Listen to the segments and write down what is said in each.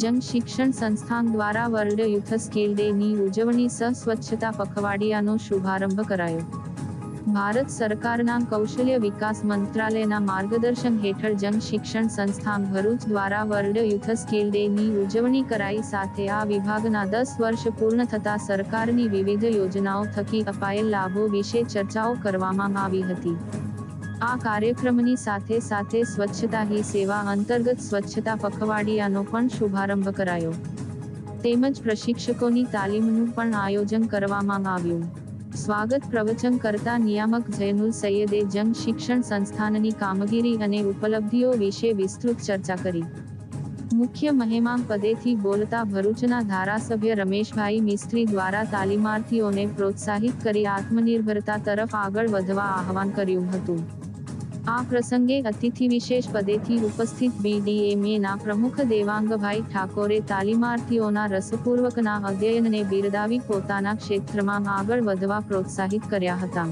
જંગ શિક્ષણ સંસ્થાન દ્વારા વર્લ્ડ યુથ સ્કિલ ડે ની ઉજવણી સહ સ્વચ્છતા પખવાડિયાનો શુભારંભ કરાયો। ભારત સરકારના કૌશલ્ય વિકાસ મંત્રાલયના માર્ગદર્શન હેઠળ જંગ શિક્ષણ સંસ્થાન ભરૂચ દ્વારા વર્લ્ડ યુથ સ્કિલ ડે ની ઉજવણી કરાઈ। સાથે આ વિભાગના 10 વર્ષ પૂર્ણ થતા સરકારની વિવિધ યોજનાઓ થકી અપાયેલ લાભો વિશે ચર્ચાઓ કરવામાં આવી હતી। આ કાર્યક્રમની સાથે સાથે સ્વચ્છતા હી સેવા અંતર્ગત સ્વચ્છતા પખવાડિયાનો પણ શુભારંભ કરાયો તેમજ પ્રશિક્ષકોની તાલીમનું પણ આયોજન કરવામાં આવ્યું। સ્વાગત પ્રવચન કરતા નિયામક જૈનુલ સૈયદે જંગ શિક્ષણ સંસ્થાનની કામગીરી અને ઉપલબ્ધિઓ વિશે વિસ્તૃત ચર્ચા કરી। મુખ્ય મહેમાન પદેથી બોલતા ભરૂચના ધારાસભ્ય રમેશભાઈ મિસ્ત્રી દ્વારા તાલીમાર્થીઓને પ્રોત્સાહિત કરી આત્મનિર્ભરતા તરફ આગળ વધવા આહવાન કર્યું હતું। આ પ્રસંગે અતિથિ વિશેષ પદેથી ઉપસ્થિત BDMA પ્રમુખ દેવાંગભાઈ ઠાકોરે તાલીમાર્થીઓના રસપૂર્વકના અધ્યયનને બિરદાવી પોતાના ક્ષેત્રમાં આગળ વધવા પ્રોત્સાહિત કર્યા હતા।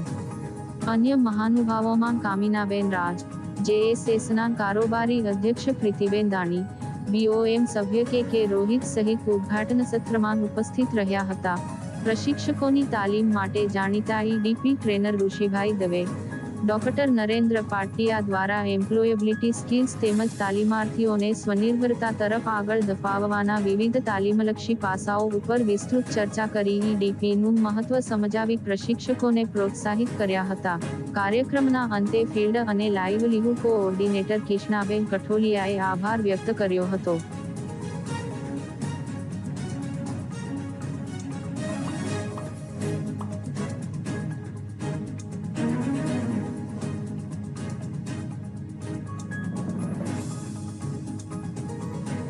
અન્ય મહાનુભાવોમાં કામિનાબેન રાજ, JSSના કારોબારી અધ્યક્ષ પ્રીતિબેન દાણી, BOM સભ્ય કે રોહિત સહિત ઉદ્ઘાટન સત્રમાં ઉપસ્થિત રહ્યા હતા। પ્રશિક્ષકોની તાલીમ માટે જાણીતા EDP trainer ઋષિભાઈ Dave, doctor Narendra પાટિયા દ્વારા એમ્પ્લોયેબિલિટી સ્કિલ્સ તેમજ તાલીમાર્થીઓને સ્વનિર્ભરતા તરફ આગળ ધપાવવાના વિવિધ તાલીમલક્ષી પાસાઓ ઉપર વિસ્તૃત ચર્ચા કરી EDPનું મહત્વ સમજાવી પ્રશિક્ષકોને પ્રોત્સાહિત કર્યા હતા। કાર્યક્રમના અંતે ફિલ્ડ અને લાઇવલીહુડ કોઓર્ડિનેટર કિશનાબેન કઠોલિયાએ આભાર વ્યક્ત કર્યો હતો।